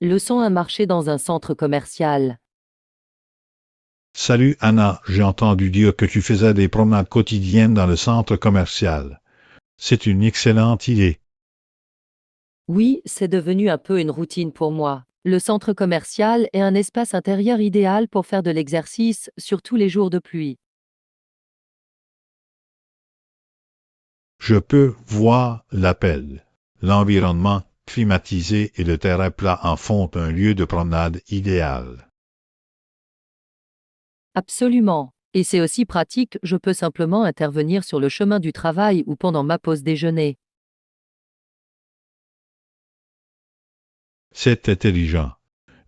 Leçon à marcher dans un centre commercial. Salut Anna, j'ai entendu dire que tu faisais des promenades quotidiennes dans le centre commercial. C'est une excellente idée. Oui, c'est devenu un peu une routine pour moi. Le centre commercial est un espace intérieur idéal pour faire de l'exercice, surtout les jours de pluie. Je peux voir l'appel. L'environnement climatisé et le terrain plat en font un lieu de promenade idéal. Absolument. Et c'est aussi pratique, je peux simplement intervenir sur le chemin du travail ou pendant ma pause déjeuner. C'est intelligent.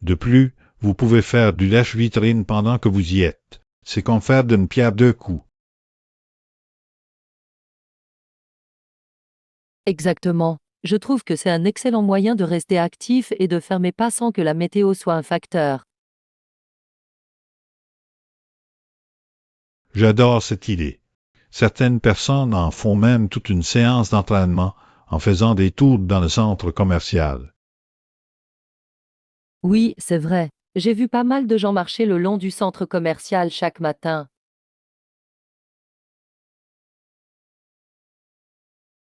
De plus, vous pouvez faire du lèche-vitrine pendant que vous y êtes. C'est comme faire d'une pierre deux coups. Exactement. Je trouve que c'est un excellent moyen de rester actif et de faire mes pas sans que la météo soit un facteur. J'adore cette idée. Certaines personnes en font même toute une séance d'entraînement en faisant des tours dans le centre commercial. Oui, c'est vrai. J'ai vu pas mal de gens marcher le long du centre commercial chaque matin.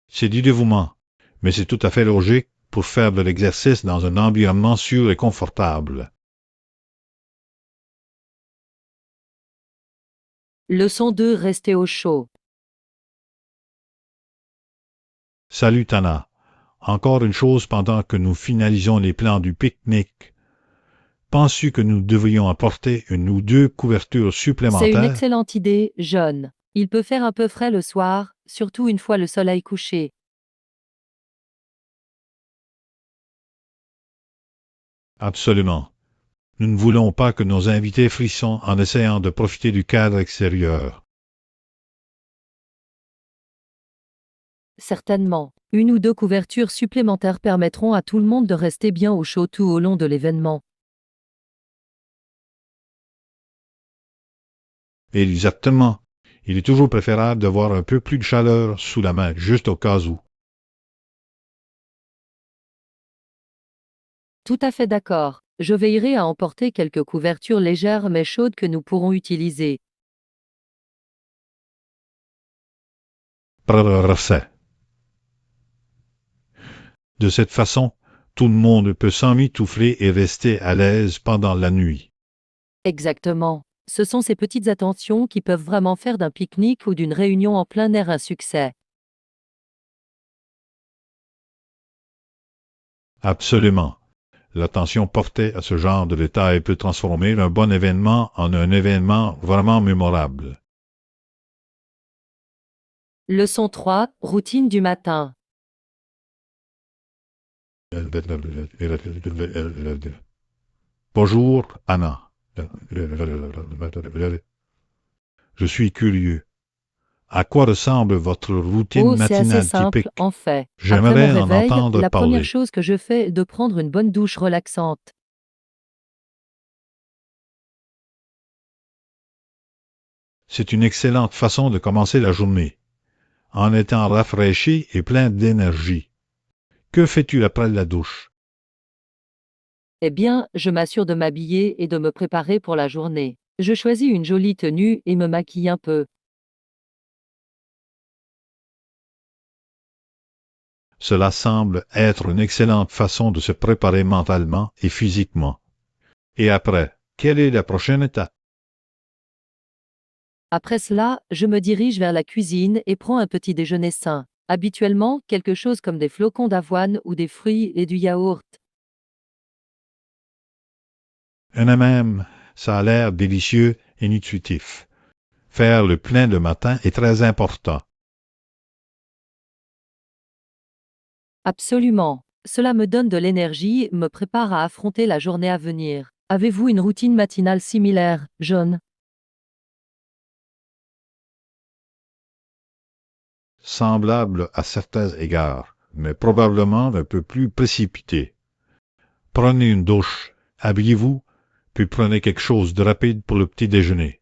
C'est du dévouement, mais c'est tout à fait logique pour faire de l'exercice dans un environnement sûr et confortable. Leçon 2, rester au chaud. Salut Tana. Encore une chose pendant que nous finalisons les plans du pique-nique. Penses-tu que nous devrions apporter une ou deux couvertures C'est une supplémentaires? excellente idée, John. Il peut faire un peu frais le soir, surtout une fois le soleil couché. Absolument. Nous ne voulons pas que nos invités frissonnent en essayant de profiter du cadre extérieur. Certainement. Une ou deux couvertures supplémentaires permettront à tout le monde de rester bien au chaud tout au long de l'événement. Exactement. Il est toujours préférable d'avoir un peu plus de chaleur sous la main, juste au cas où. Tout à fait d'accord. Je veillerai à emporter quelques couvertures légères mais chaudes que nous pourrons utiliser. Parfait. De cette façon, tout le monde peut s'emmitoufler et rester à l'aise pendant la nuit. Exactement. Ce sont ces petites attentions qui peuvent vraiment faire d'un pique-nique ou d'une réunion en plein air un succès. Absolument. L'attention portée à ce genre de détail peut transformer un bon événement en un événement vraiment mémorable. Leçon 3, routine du matin. Bonjour, Anna. Je suis curieux. À quoi ressemble votre routine Oh, c'est assez matinale simple, typique? en fait. Après mon J'aimerais en réveil, entendre la première parler. chose que je fais est de prendre une bonne douche relaxante. C'est une excellente façon de commencer la journée, en étant rafraîchi et plein d'énergie. Que fais-tu après la douche? Eh bien, je m'assure de m'habiller et de me préparer pour la journée. Je choisis une jolie tenue et me maquille un peu. Cela semble être une excellente façon de se préparer mentalement et physiquement. Et après, quelle est la prochaine étape? Après cela, je me dirige vers la cuisine et prends un petit déjeuner sain. Habituellement, quelque chose comme des flocons d'avoine ou des fruits et du yaourt. Même, ça a l'air délicieux et nutritif. Faire le plein le matin est très important. Absolument. Cela me donne de l'énergie, me prépare à affronter la journée à venir. Avez-vous une routine matinale similaire, John? Semblable à certains égards, mais probablement un peu plus précipité. Prenez une douche, habillez-vous, puis prenez quelque chose de rapide pour le petit déjeuner.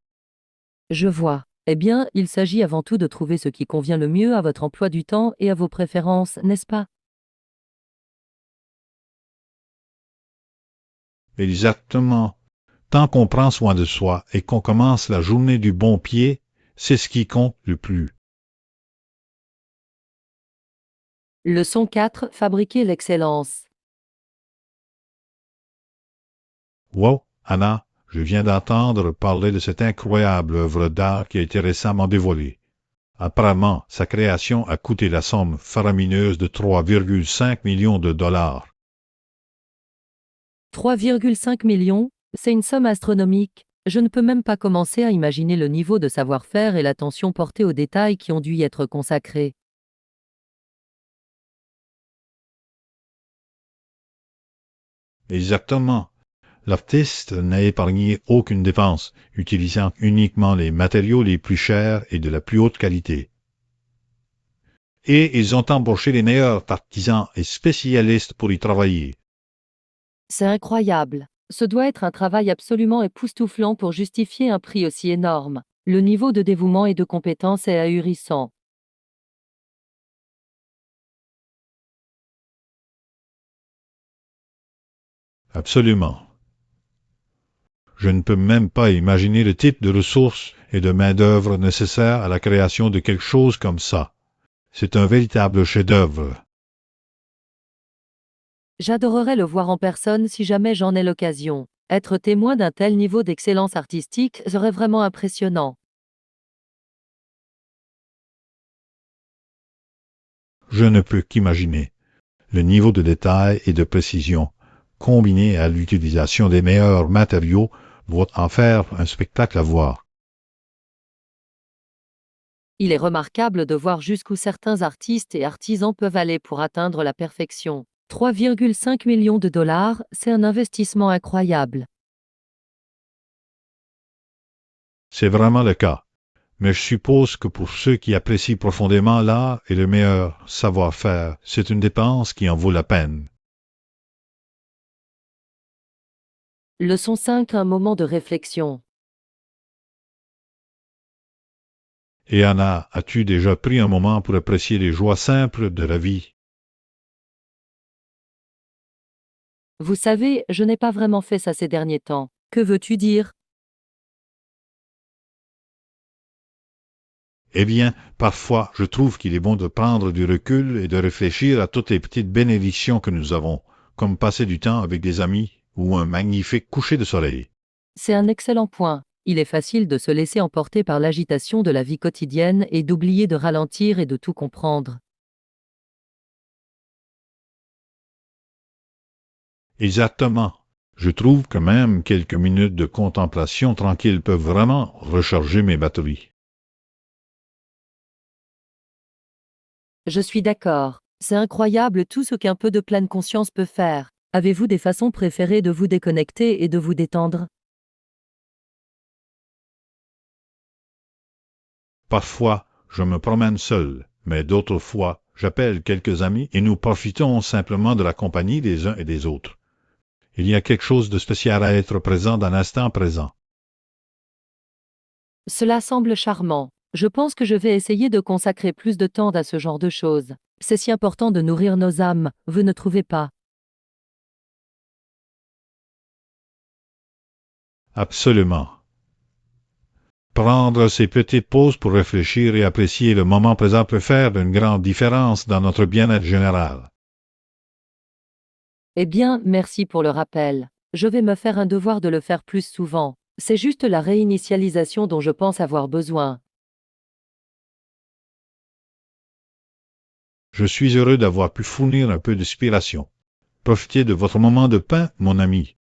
Je vois. Eh bien, il s'agit avant tout de trouver ce qui convient le mieux à votre emploi du temps et à vos préférences, n'est-ce pas? Exactement. Tant qu'on prend soin de soi et qu'on commence la journée du bon pied, c'est ce qui compte le plus. Leçon 4. Fabriquer l'excellence. Wow, Anna, je viens d'entendre parler de cette incroyable œuvre d'art qui a été récemment dévoilée. Apparemment, sa création a coûté la somme faramineuse de 3,5 millions de dollars. 3,5 millions, c'est une somme astronomique. Je ne peux même pas commencer à imaginer le niveau de savoir-faire et l'attention portée aux détails qui ont dû y être consacrés. Exactement. L'artiste n'a épargné aucune dépense, utilisant uniquement les matériaux les plus chers et de la plus haute qualité. Et ils ont embauché les meilleurs artisans et spécialistes pour y travailler. C'est incroyable. Ce doit être un travail absolument époustouflant pour justifier un prix aussi énorme. Le niveau de dévouement et de compétence est ahurissant. Absolument. Je ne peux même pas imaginer le type de ressources et de main-d'œuvre nécessaires à la création de quelque chose comme ça. C'est un véritable chef-d'œuvre. J'adorerais le voir en personne si jamais j'en ai l'occasion. Être témoin d'un tel niveau d'excellence artistique serait vraiment impressionnant. Je ne peux qu'imaginer. Le niveau de détail et de précision, combiné à l'utilisation des meilleurs matériaux, doit en faire un spectacle à voir. Il est remarquable de voir jusqu'où certains artistes et artisans peuvent aller pour atteindre la perfection. 3,5 millions de dollars, c'est un investissement incroyable. C'est vraiment le cas. Mais je suppose que pour ceux qui apprécient profondément l'art et le meilleur savoir-faire, c'est une dépense qui en vaut la peine. Leçon 5. Un moment de réflexion. Et Anna, as-tu déjà pris un moment pour apprécier les joies simples de la vie? Vous savez, je n'ai pas vraiment fait ça ces derniers temps. Que veux-tu dire? Eh bien, parfois, je trouve qu'il est bon de prendre du recul et de réfléchir à toutes les petites bénédictions que nous avons, comme passer du temps avec des amis ou un magnifique coucher de soleil. C'est un excellent point. Il est facile de se laisser emporter par l'agitation de la vie quotidienne et d'oublier de ralentir et de tout comprendre. Exactement. Je trouve que même quelques minutes de contemplation tranquille peuvent vraiment recharger mes batteries. Je suis d'accord. C'est incroyable tout ce qu'un peu de pleine conscience peut faire. Avez-vous des façons préférées de vous déconnecter et de vous détendre? Parfois, je me promène seul, mais d'autres fois, j'appelle quelques amis et nous profitons simplement de la compagnie des uns et des autres. Il y a quelque chose de spécial à être présent dans l'instant présent. Cela semble charmant. Je pense que je vais essayer de consacrer plus de temps à ce genre de choses. C'est si important de nourrir nos âmes, vous ne trouvez pas? Absolument. Prendre ces petites pauses pour réfléchir et apprécier le moment présent peut faire une grande différence dans notre bien-être général. Eh bien, merci pour le rappel. Je vais me faire un devoir de le faire plus souvent. C'est juste la réinitialisation dont je pense avoir besoin. Je suis heureux d'avoir pu fournir un peu d'inspiration. Profitez de votre moment de paix, mon ami.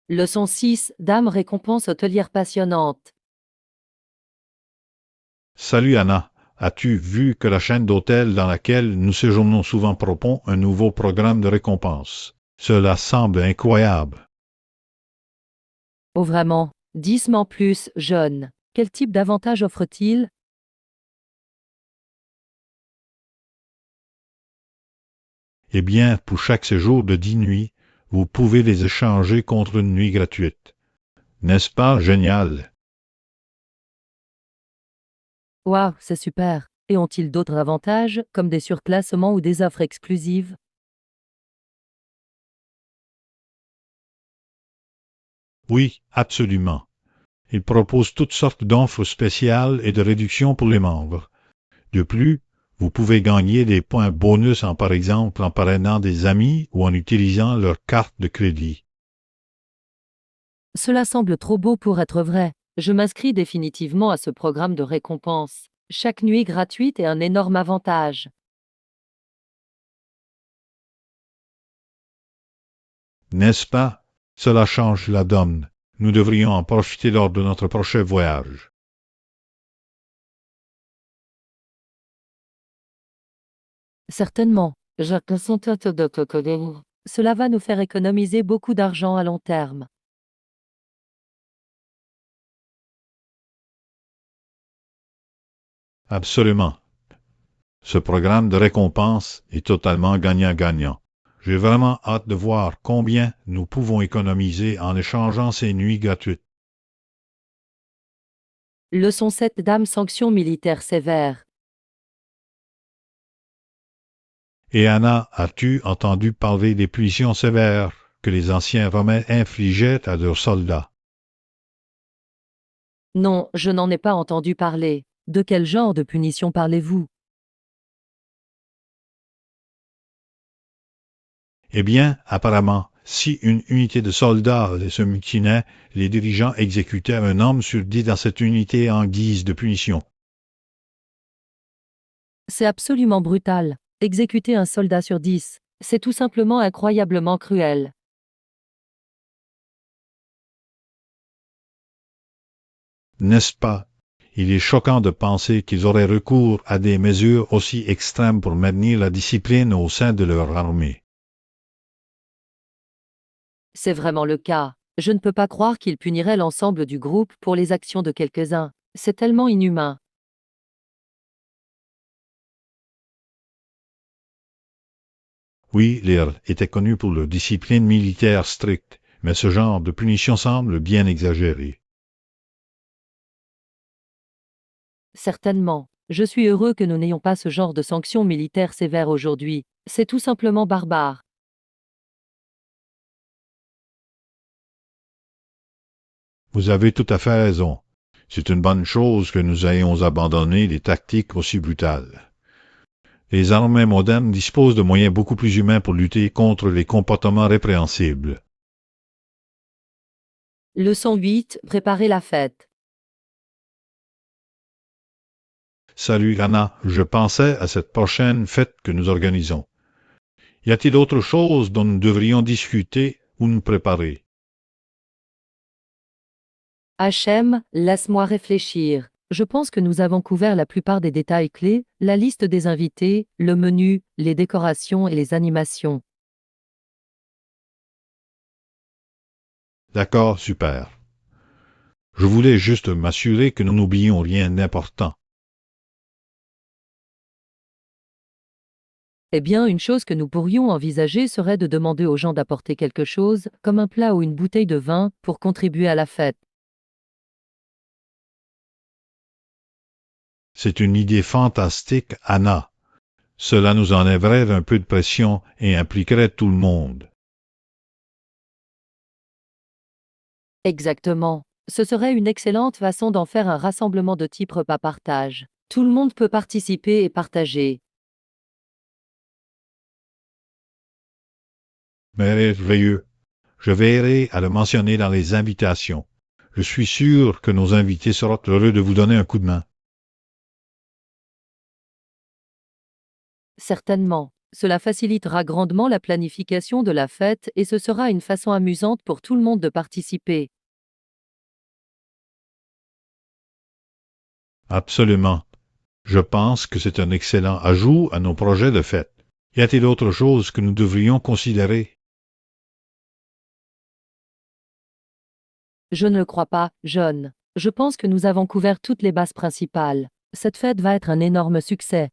Leçon 6. Dame récompense hôtelière passionnante. Salut Anna, as-tu vu que la chaîne d'hôtels dans laquelle nous séjournons souvent propose un nouveau programme de récompense? Cela semble incroyable. Oh vraiment? 10 en plus, jeune. Quel type d'avantage offre-t-il? Eh bien, pour chaque séjour de 10 nuits, vous pouvez les échanger contre une nuit gratuite. N'est-ce pas génial? Waouh, c'est super. Et ont-ils d'autres avantages, comme des surclassements ou des offres exclusives? Oui, absolument. Il propose toutes sortes d'offres spéciales et de réductions pour les membres. De plus, vous pouvez gagner des points bonus par exemple en parrainant des amis ou en utilisant leur carte de crédit. Cela semble trop beau pour être vrai. Je m'inscris définitivement à ce programme de récompense. Chaque nuit gratuite est un énorme avantage. N'est-ce pas? Cela change la donne. Nous devrions en profiter lors de notre prochain voyage. Certainement. Cela va nous faire économiser beaucoup d'argent à long terme. Absolument. Ce programme de récompense est totalement gagnant-gagnant. J'ai vraiment hâte de voir combien nous pouvons économiser en échangeant ces nuits gratuites. Leçon 7 Dame sanction militaire sévère. Et Anna, as-tu entendu parler des punitions sévères que les anciens Romains infligeaient à leurs soldats? Non, je n'en ai pas entendu parler. De quel genre de punition parlez-vous? Eh bien, apparemment, si une unité de soldats se mutinait, les dirigeants exécutaient un homme sur 10 dans cette unité en guise de punition. C'est absolument brutal. Exécuter un soldat sur 10, c'est tout simplement incroyablement cruel. N'est-ce pas? Il est choquant de penser qu'ils auraient recours à des mesures aussi extrêmes pour maintenir la discipline au sein de leur armée. C'est vraiment le cas. Je ne peux pas croire qu'il punirait l'ensemble du groupe pour les actions de quelques-uns. C'est tellement inhumain. Oui, l'IR était connu pour leur discipline militaire stricte, mais ce genre de punition semble bien exagéré. Certainement. Je suis heureux que nous n'ayons pas ce genre de sanctions militaires sévères aujourd'hui. C'est tout simplement barbare. Vous avez tout à fait raison. C'est une bonne chose que nous ayons abandonné des tactiques aussi brutales. Les armées modernes disposent de moyens beaucoup plus humains pour lutter contre les comportements répréhensibles. Leçon 8 Préparer la fête. Salut Anna, je pensais à cette prochaine fête que nous organisons. Y a-t-il autre chose dont nous devrions discuter ou nous préparer? HM, laisse-moi réfléchir. Je pense que nous avons couvert la plupart des détails clés, la liste des invités, le menu, les décorations et les animations. D'accord, super. Je voulais juste m'assurer que nous n'oublions rien d'important. Eh bien, une chose que nous pourrions envisager serait de demander aux gens d'apporter quelque chose, comme un plat ou une bouteille de vin, pour contribuer à la fête. C'est une idée fantastique, Anna. Cela nous enlèverait un peu de pression et impliquerait tout le monde. Exactement. Ce serait une excellente façon d'en faire un rassemblement de type repas partage. Tout le monde peut participer et partager. Merveilleux. Je veillerai à le mentionner dans les invitations. Je suis sûr que nos invités seront heureux de vous donner un coup de main. Certainement. Cela facilitera grandement la planification de la fête et ce sera une façon amusante pour tout le monde de participer. Absolument. Je pense que c'est un excellent ajout à nos projets de fête. Y a-t-il autre chose que nous devrions considérer? Je ne le crois pas, John. Je pense que nous avons couvert toutes les bases principales. Cette fête va être un énorme succès.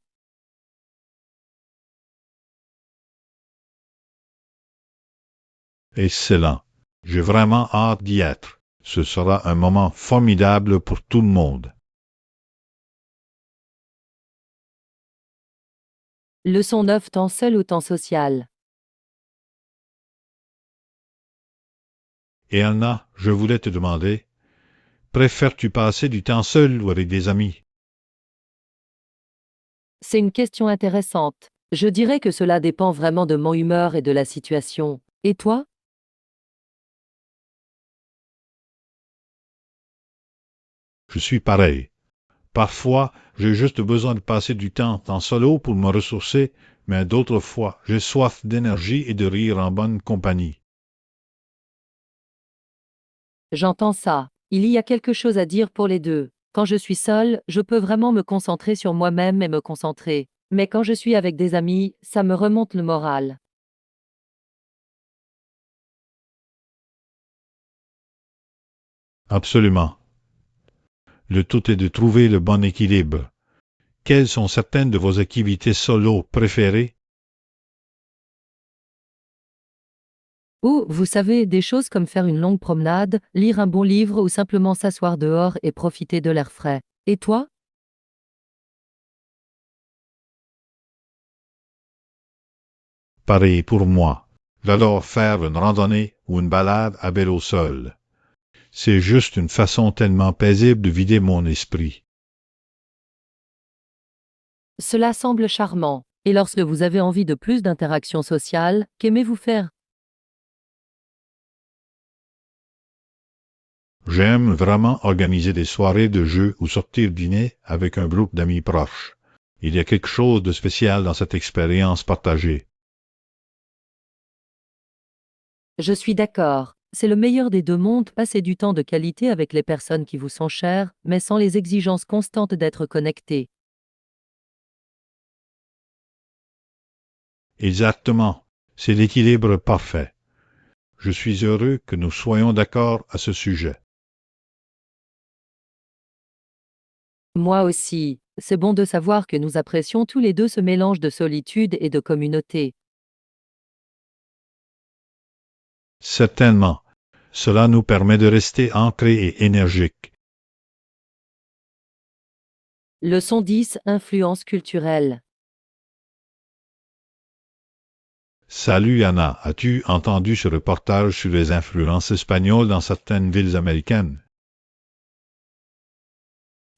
Excellent. J'ai vraiment hâte d'y être. Ce sera un moment formidable pour tout le monde. Leçon 9 Temps seul ou temps social. Et Anna, je voulais te demander, préfères-tu passer du temps seul ou avec des amis? C'est une question intéressante. Je dirais que cela dépend vraiment de mon humeur et de la situation. Et toi? Je suis pareil. Parfois, j'ai juste besoin de passer du temps en solo pour me ressourcer, mais d'autres fois, j'ai soif d'énergie et de rire en bonne compagnie. J'entends ça. Il y a quelque chose à dire pour les deux. Quand je suis seule, je peux vraiment me concentrer sur moi-même et me concentrer. Mais quand je suis avec des amis, ça me remonte le moral. Absolument. Le tout est de trouver le bon équilibre. Quelles sont certaines de vos activités solo préférées? Ou, vous savez, des choses comme faire une longue promenade, lire un bon livre ou simplement s'asseoir dehors et profiter de l'air frais. Et toi? Pareil pour moi. J'adore faire une randonnée ou une balade à vélo seul. C'est juste une façon tellement paisible de vider mon esprit. Cela semble charmant. Et lorsque vous avez envie de plus d'interaction sociale, qu'aimez-vous faire? J'aime vraiment organiser des soirées de jeux ou sortir dîner avec un groupe d'amis proches. Il y a quelque chose de spécial dans cette expérience partagée. Je suis d'accord. C'est le meilleur des deux mondes, passer du temps de qualité avec les personnes qui vous sont chères, mais sans les exigences constantes d'être connecté. Exactement. C'est l'équilibre parfait. Je suis heureux que nous soyons d'accord à ce sujet. Moi aussi. C'est bon de savoir que nous apprécions tous les deux ce mélange de solitude et de communauté. Certainement. Cela nous permet de rester ancrés et énergiques. Leçon 10. Influence culturelle. Salut Anna, as-tu entendu ce reportage sur les influences espagnoles dans certaines villes américaines?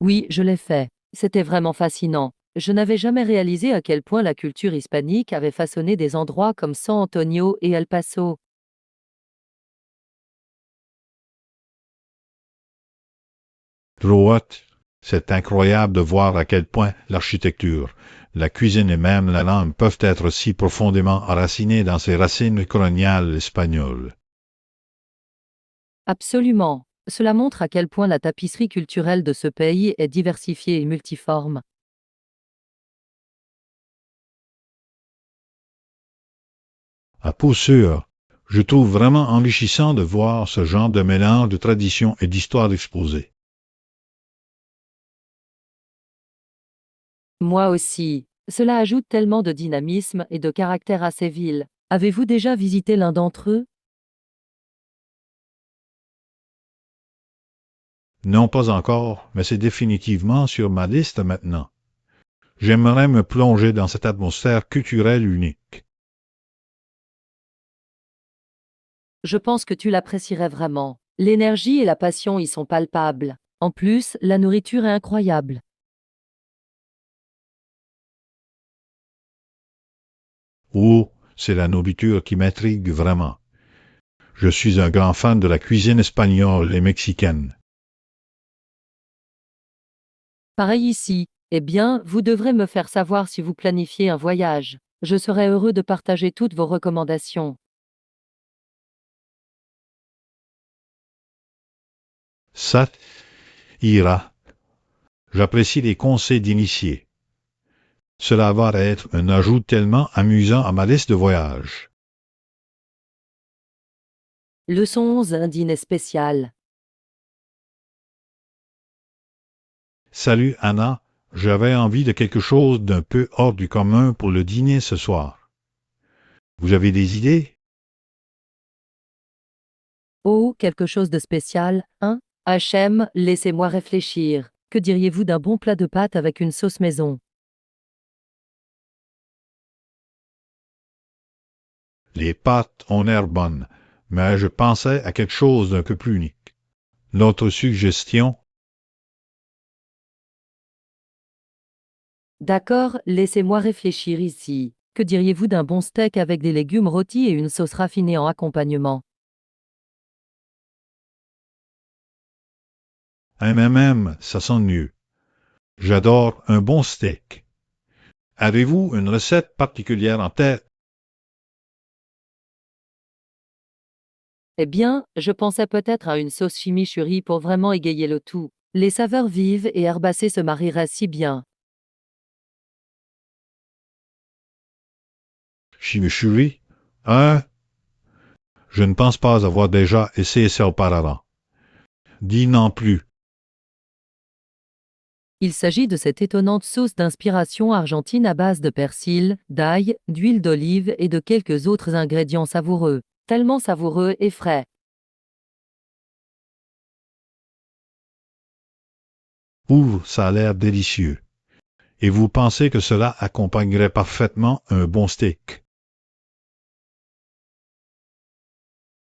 Oui, je l'ai fait. C'était vraiment fascinant. Je n'avais jamais réalisé à quel point la culture hispanique avait façonné des endroits comme San Antonio et El Paso. Droite, c'est incroyable de voir à quel point l'architecture, la cuisine et même la langue peuvent être si profondément enracinées dans ces racines coloniales espagnoles. Absolument. Cela montre à quel point la tapisserie culturelle de ce pays est diversifiée et multiforme. À coup sûr, je trouve vraiment enrichissant de voir ce genre de mélange de traditions et d'histoires exposées. Moi aussi. Cela ajoute tellement de dynamisme et de caractère à ces villes. Avez-vous déjà visité l'un d'entre eux? Non pas encore, mais c'est définitivement sur ma liste maintenant. J'aimerais me plonger dans cette atmosphère culturelle unique. Je pense que tu l'apprécierais vraiment. L'énergie et la passion y sont palpables. En plus, la nourriture est incroyable. Oh, c'est la nourriture qui m'intrigue vraiment. Je suis un grand fan de la cuisine espagnole et mexicaine. Pareil ici. Eh bien, vous devrez me faire savoir si vous planifiez un voyage. Je serai heureux de partager toutes vos recommandations. Ça ira. J'apprécie les conseils d'initiés. Cela va être un ajout tellement amusant à ma liste de voyages. Leçon 11. Un dîner spécial. Salut Anna, j'avais envie de quelque chose d'un peu hors du commun pour le dîner ce soir. Vous avez des idées? Oh, quelque chose de spécial, hein? HM, laissez-moi réfléchir. Que diriez-vous d'un bon plat de pâtes avec une sauce maison? Les pâtes ont l'air bonnes, mais je pensais à quelque chose d'un peu plus unique. Notre suggestion, D'accord, laissez-moi réfléchir ici. Que diriez-vous d'un bon steak avec des légumes rôtis et une sauce raffinée en accompagnement? ça sonne mieux. J'adore un bon steak. Avez-vous une recette particulière en tête? Eh bien, je pensais peut-être à une sauce chimichurri pour vraiment égayer le tout. Les saveurs vives et herbacées se marieraient si bien. Chimichurri? Hein? Je ne pense pas avoir déjà essayé ça auparavant. Dis non plus. Il s'agit de cette étonnante sauce d'inspiration argentine à base de persil, d'ail, d'huile d'olive et de quelques autres ingrédients savoureux. Tellement savoureux et frais. Ouh, ça a l'air délicieux. Et vous pensez que cela accompagnerait parfaitement un bon steak?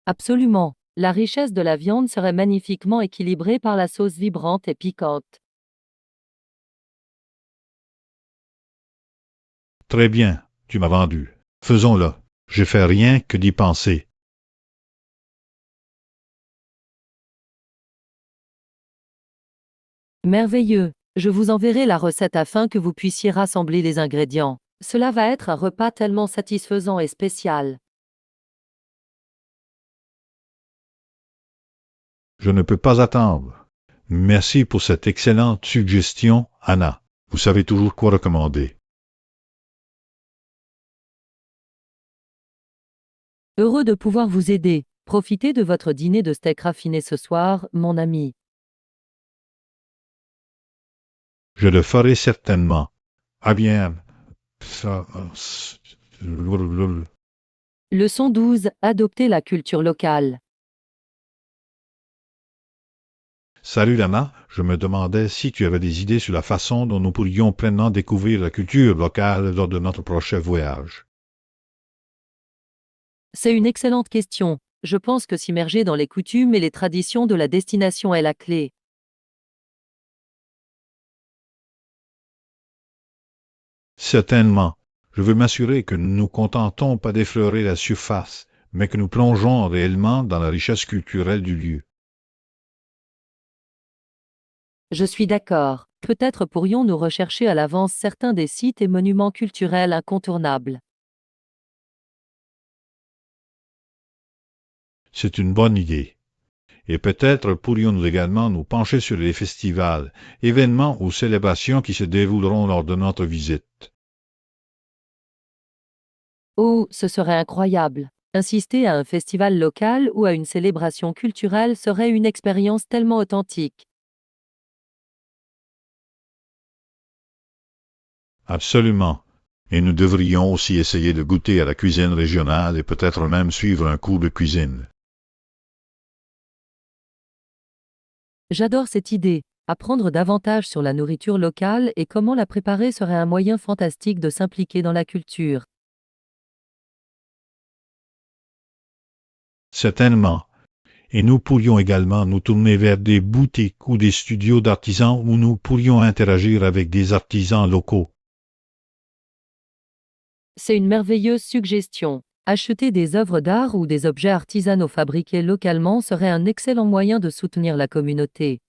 Absolument. La richesse de la viande serait magnifiquement équilibrée par la sauce vibrante et piquante. Très bien, tu m'as vendu. Faisons-le. Je fais rien que d'y penser. Merveilleux. Je vous enverrai la recette afin que vous puissiez rassembler les ingrédients. Cela va être un repas tellement satisfaisant et spécial. Je ne peux pas attendre. Merci pour cette excellente suggestion, Anna. Vous savez toujours quoi recommander. Heureux de pouvoir vous aider. Profitez de votre dîner de steak raffiné ce soir, mon ami. Je le ferai certainement. Ah bien. Leçon 12. Adopter la culture locale. Salut Lana, je me demandais si tu avais des idées sur la façon dont nous pourrions pleinement découvrir la culture locale lors de notre prochain voyage. C'est une excellente question. Je pense que s'immerger dans les coutumes et les traditions de la destination est la clé. Certainement. Je veux m'assurer que nous ne nous contentons pas d'effleurer la surface, mais que nous plongeons réellement dans la richesse culturelle du lieu. Je suis d'accord. Peut-être pourrions-nous rechercher à l'avance certains des sites et monuments culturels incontournables. C'est une bonne idée. Et peut-être pourrions-nous également nous pencher sur les festivals, événements ou célébrations qui se dérouleront lors de notre visite. Oh, ce serait incroyable. Insister à un festival local ou à une célébration culturelle serait une expérience tellement authentique. Absolument. Et nous devrions aussi essayer de goûter à la cuisine régionale et peut-être même suivre un cours de cuisine. J'adore cette idée. Apprendre davantage sur la nourriture locale et comment la préparer serait un moyen fantastique de s'impliquer dans la culture. Certainement. Et nous pourrions également nous tourner vers des boutiques ou des studios d'artisans où nous pourrions interagir avec des artisans locaux. C'est une merveilleuse suggestion. Acheter des œuvres d'art ou des objets artisanaux fabriqués localement serait un excellent moyen de soutenir la communauté.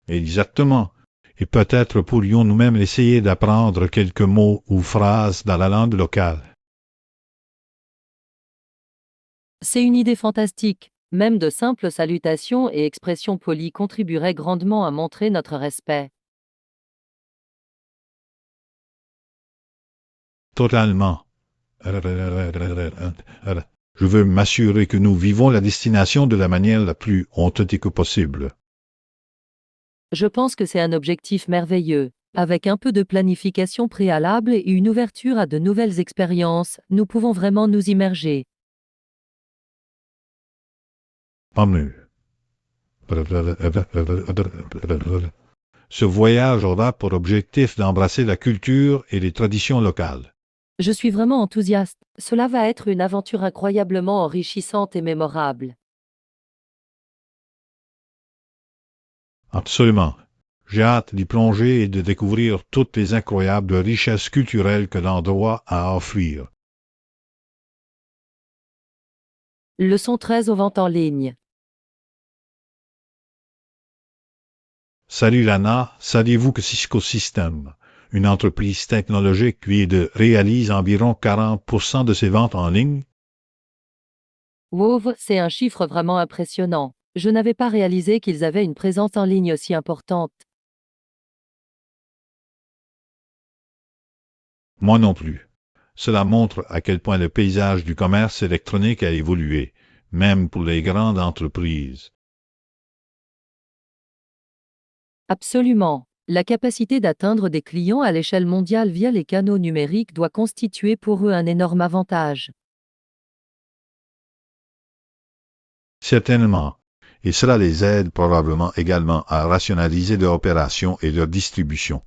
Exactement. Et peut-être pourrions nous-mêmes essayer d'apprendre quelques mots ou phrases dans la langue locale. C'est une idée fantastique. Même de simples salutations et expressions polies contribueraient grandement à montrer notre respect. Totalement. Je veux m'assurer que nous vivons la destination de la manière la plus authentique possible. Je pense que c'est un objectif merveilleux. Avec un peu de planification préalable et une ouverture à de nouvelles expériences, nous pouvons vraiment nous immerger. Pas mieux. Ce voyage aura pour objectif d'embrasser la culture et les traditions locales. Je suis vraiment enthousiaste. Cela va être une aventure incroyablement enrichissante et mémorable. Absolument. J'ai hâte d'y plonger et de découvrir toutes les incroyables richesses culturelles que l'endroit a à offrir. Leçon 13 aux ventes en ligne. Salut Lana, saviez-vous que Cisco Systems, une entreprise technologique, réalise environ 40% de ses ventes en ligne? Wow, c'est un chiffre vraiment impressionnant. Je n'avais pas réalisé qu'ils avaient une présence en ligne aussi importante. Moi non plus. Cela montre à quel point le paysage du commerce électronique a évolué, même pour les grandes entreprises. Absolument. La capacité d'atteindre des clients à l'échelle mondiale via les canaux numériques doit constituer pour eux un énorme avantage. Certainement. Et cela les aide probablement également à rationaliser leur opération et leur distribution.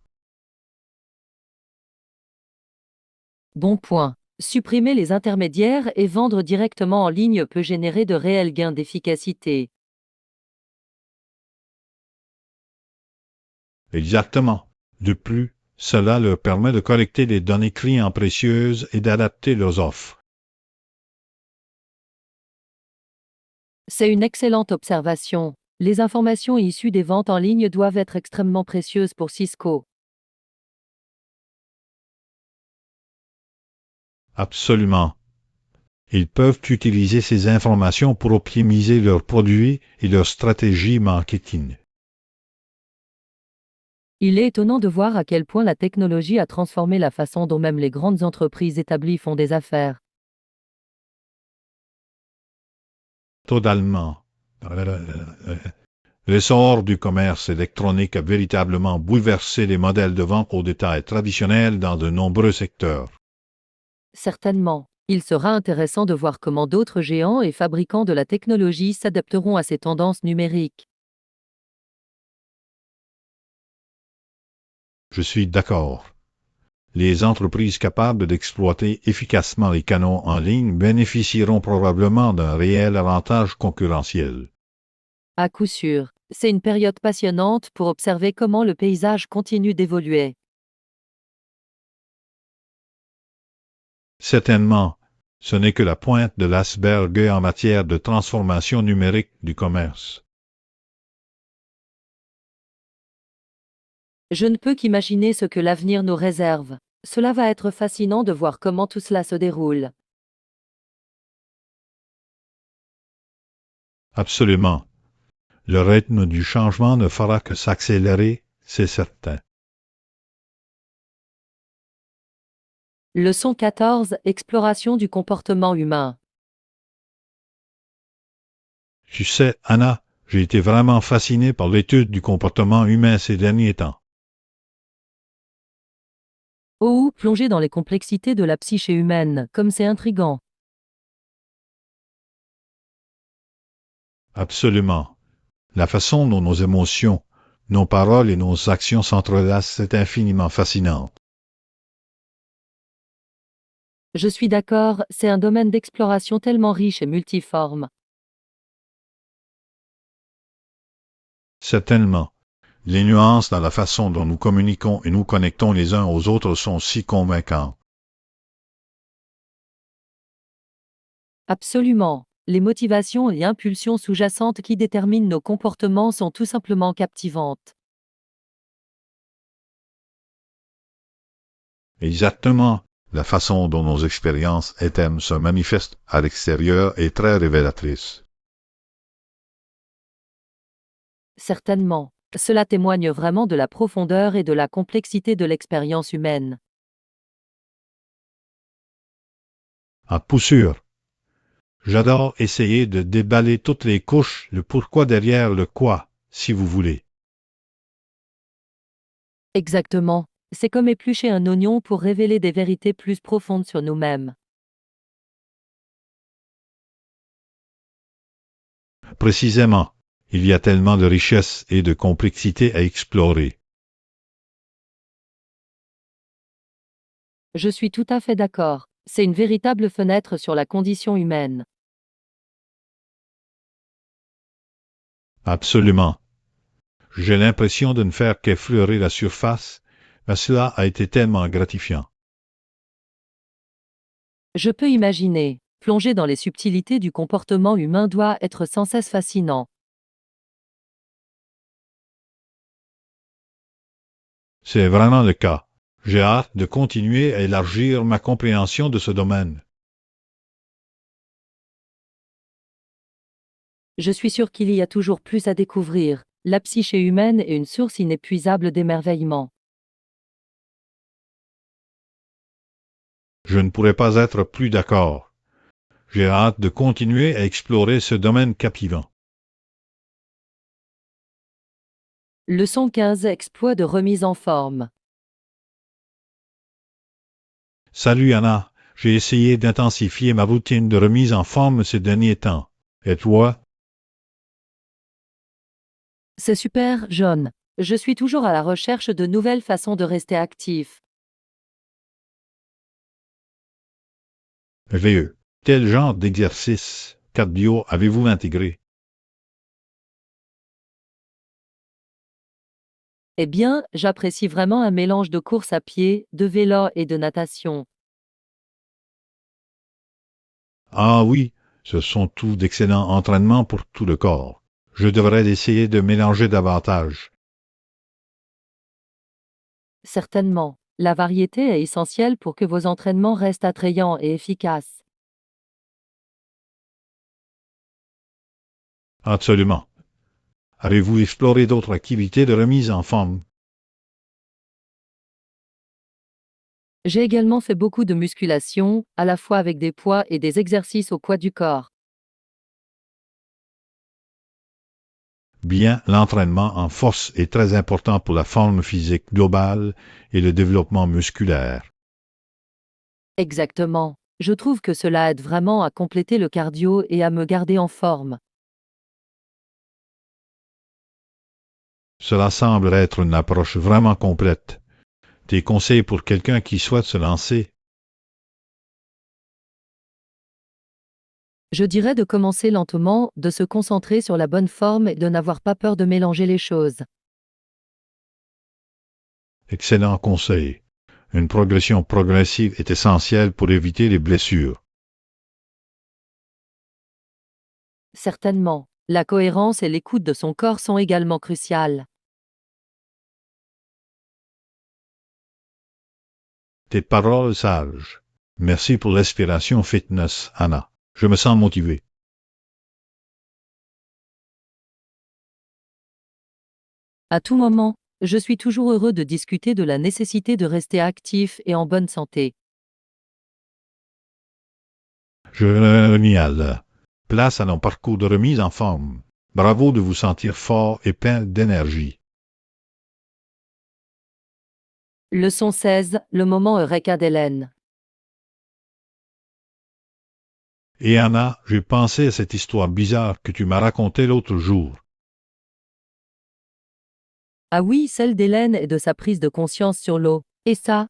Bon point. Supprimer les intermédiaires et vendre directement en ligne peut générer de réels gains d'efficacité. Exactement. De plus, cela leur permet de collecter des données clients précieuses et d'adapter leurs offres. C'est une excellente observation. Les informations issues des ventes en ligne doivent être extrêmement précieuses pour Cisco. Absolument. Ils peuvent utiliser ces informations pour optimiser leurs produits et leur stratégie marketing. Il est étonnant de voir à quel point la technologie a transformé la façon dont même les grandes entreprises établies font des affaires. Totalement. L'essor du commerce électronique a véritablement bouleversé les modèles de vente au détail traditionnels dans de nombreux secteurs. Certainement. Il sera intéressant de voir comment d'autres géants et fabricants de la technologie s'adapteront à ces tendances numériques. Je suis d'accord. Les entreprises capables d'exploiter efficacement les canaux en ligne bénéficieront probablement d'un réel avantage concurrentiel. À coup sûr, c'est une période passionnante pour observer comment le paysage continue d'évoluer. Certainement, ce n'est que la pointe de l'iceberg en matière de transformation numérique du commerce. Je ne peux qu'imaginer ce que l'avenir nous réserve. Cela va être fascinant de voir comment tout cela se déroule. Absolument. Le rythme du changement ne fera que s'accélérer, c'est certain. Leçon 14. Exploration du comportement humain. Tu sais, Anna, j'ai été vraiment fasciné par l'étude du comportement humain ces derniers temps. Oh, plonger dans les complexités de la psyché humaine, comme c'est intriguant. Absolument. La façon dont nos émotions, nos paroles et nos actions s'entrelacent est infiniment fascinante. Je suis d'accord, c'est un domaine d'exploration tellement riche et multiforme. Certainement. Les nuances dans la façon dont nous communiquons et nous connectons les uns aux autres sont si convaincantes. Absolument. Les motivations et impulsions sous-jacentes qui déterminent nos comportements sont tout simplement captivantes. Exactement. La façon dont nos expériences et thèmes se manifestent à l'extérieur est très révélatrice. Certainement. Cela témoigne vraiment de la profondeur et de la complexité de l'expérience humaine. À coup sûr. J'adore essayer de déballer toutes les couches, le pourquoi derrière le quoi, si vous voulez. Exactement. C'est comme éplucher un oignon pour révéler des vérités plus profondes sur nous-mêmes. Précisément, il y a tellement de richesses et de complexité à explorer. Je suis tout à fait d'accord. C'est une véritable fenêtre sur la condition humaine. Absolument. J'ai l'impression de ne faire qu'effleurer la surface, mais cela a été tellement gratifiant. Je peux imaginer. Plonger dans les subtilités du comportement humain doit être sans cesse fascinant. C'est vraiment le cas. J'ai hâte de continuer à élargir ma compréhension de ce domaine. Je suis sûr qu'il y a toujours plus à découvrir. La psyché humaine est une source inépuisable d'émerveillement. Je ne pourrais pas être plus d'accord. J'ai hâte de continuer à explorer ce domaine captivant. Leçon 15. Exploit de remise en forme. Salut Anna, j'ai essayé d'intensifier ma routine de remise en forme ces derniers temps. Et toi? C'est super, John. Je suis toujours à la recherche de nouvelles façons de rester actif. Merveilleux. Quel genre d'exercice cardio avez-vous intégré? Eh bien, j'apprécie vraiment un mélange de course à pied, de vélo et de natation. Ah oui, ce sont tous d'excellents entraînements pour tout le corps. Je devrais essayer de mélanger davantage. Certainement. La variété est essentielle pour que vos entraînements restent attrayants et efficaces. Absolument. Avez-vous exploré d'autres activités de remise en forme? J'ai également fait beaucoup de musculation, à la fois avec des poids et des exercices au poids du corps. Bien, l'entraînement en force est très important pour la forme physique globale et le développement musculaire. Exactement. Je trouve que cela aide vraiment à compléter le cardio et à me garder en forme. Cela semble être une approche vraiment complète. Tes conseils pour quelqu'un qui souhaite se lancer? Je dirais de commencer lentement, de se concentrer sur la bonne forme et de n'avoir pas peur de mélanger les choses. Excellent conseil. Une progression progressive est essentielle pour éviter les blessures. Certainement. La cohérence et l'écoute de son corps sont également cruciales. Tes paroles sages. Merci pour l'inspiration fitness, Anna. Je me sens motivé. À tout moment, je suis toujours heureux de discuter de la nécessité de rester actif et en bonne santé. Génial. Place à nos parcours de remise en forme. Bravo de vous sentir fort et plein d'énergie. Leçon 16. Le moment Eureka d'Hélène. Et Anna, j'ai pensé à cette histoire bizarre que tu m'as racontée l'autre jour. Ah oui, celle d'Hélène et de sa prise de conscience sur l'eau. Et ça?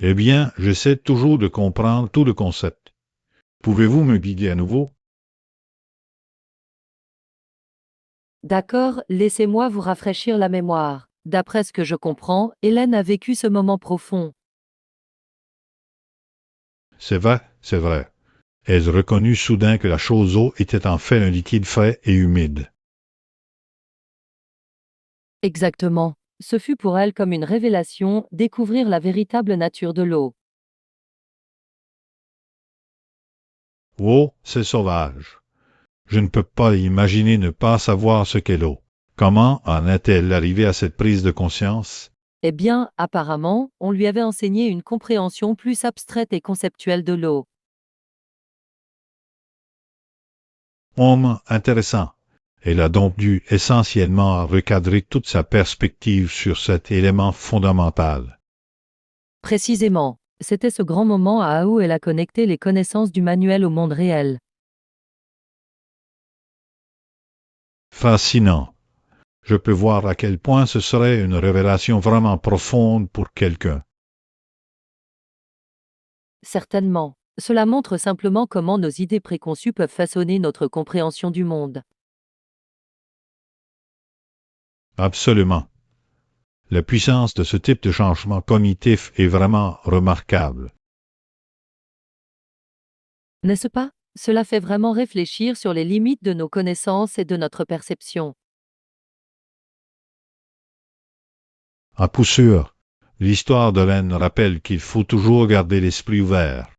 Eh bien, j'essaie toujours de comprendre tout le concept. Pouvez-vous me guider à nouveau? D'accord, laissez-moi vous rafraîchir la mémoire. D'après ce que je comprends, Hélène a vécu ce moment profond. C'est vrai, c'est vrai. Elle reconnut soudain que la chose eau était en fait un liquide frais et humide. Exactement. Ce fut pour elle comme une révélation, découvrir la véritable nature de l'eau. Oh, c'est sauvage. Je ne peux pas imaginer ne pas savoir ce qu'est l'eau. Comment en est-elle arrivée à cette prise de conscience? Eh bien, apparemment, on lui avait enseigné une compréhension plus abstraite et conceptuelle de l'eau. Intéressant. Elle a donc dû essentiellement recadrer toute sa perspective sur cet élément fondamental. Précisément, c'était ce grand moment où elle a connecté les connaissances du manuel au monde réel. Fascinant. Je peux voir à quel point ce serait une révélation vraiment profonde pour quelqu'un. Certainement. Cela montre simplement comment nos idées préconçues peuvent façonner notre compréhension du monde. Absolument. La puissance de ce type de changement cognitif est vraiment remarquable. N'est-ce pas? Cela fait vraiment réfléchir sur les limites de nos connaissances et de notre perception. À coup sûr, l'histoire de l'Inde rappelle qu'il faut toujours garder l'esprit ouvert.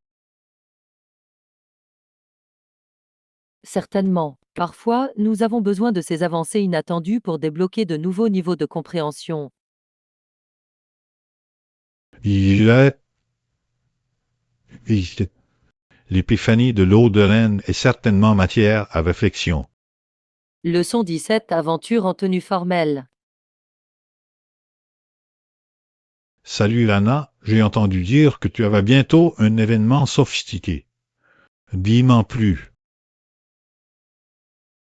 Certainement. Parfois, nous avons besoin de ces avancées inattendues pour débloquer de nouveaux niveaux de compréhension. Il est... il- L'épiphanie de l'eau de Rennes est certainement matière à réflexion. Leçon 17. Aventure en tenue formelle. Salut Lana, j'ai entendu dire que tu avais bientôt un événement sophistiqué. Dis-m'en plus.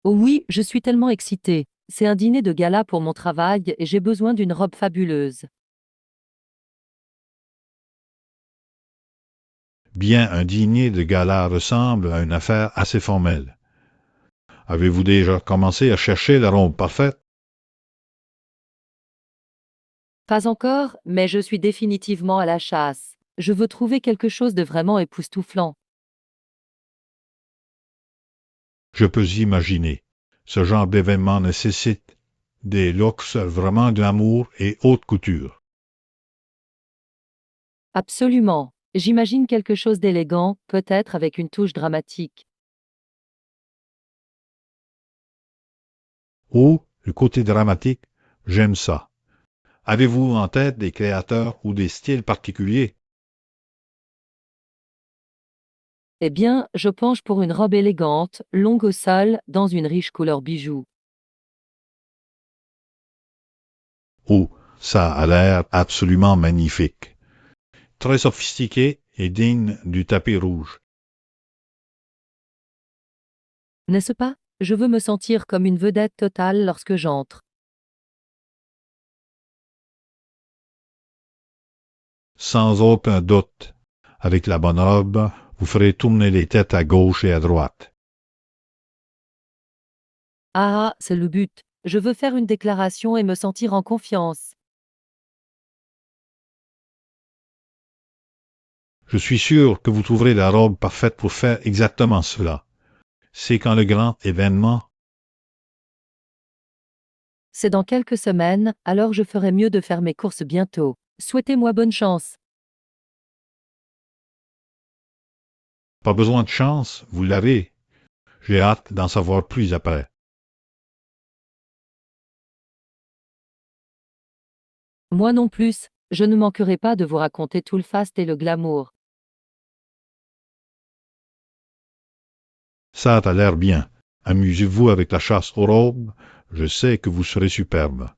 Oh oui, je suis tellement excitée. C'est un dîner de gala pour mon travail et j'ai besoin d'une robe fabuleuse. Bien, un dîner de gala ressemble à une affaire assez formelle. Avez-vous déjà commencé à chercher la robe parfaite? Pas encore, mais je suis définitivement à la chasse. Je veux trouver quelque chose de vraiment époustouflant. Je peux imaginer. Ce genre d'événement nécessite des looks vraiment glamour et haute couture. Absolument. J'imagine quelque chose d'élégant, peut-être avec une touche dramatique. Oh, le côté dramatique, j'aime ça. Avez-vous en tête des créateurs ou des styles particuliers? Eh bien, je penche pour une robe élégante, longue au sol, dans une riche couleur bijoux. Oh, ça a l'air absolument magnifique. Très sophistiqué et digne du tapis rouge. N'est-ce pas? Je veux me sentir comme une vedette totale lorsque j'entre. Sans aucun doute. Avec la bonne robe, vous ferez tourner les têtes à gauche et à droite. Ah, c'est le but. Je veux faire une déclaration et me sentir en confiance. Je suis sûr que vous trouverez la robe parfaite pour faire exactement cela. C'est quand le grand événement. C'est dans quelques semaines, alors je ferai mieux de faire mes courses bientôt. Souhaitez-moi bonne chance. Pas besoin de chance, vous l'avez. J'ai hâte d'en savoir plus après. Moi non plus, je ne manquerai pas de vous raconter tout le faste et le glamour. Ça a l'air bien. Amusez-vous avec la chasse aux robes. Je sais que vous serez superbe.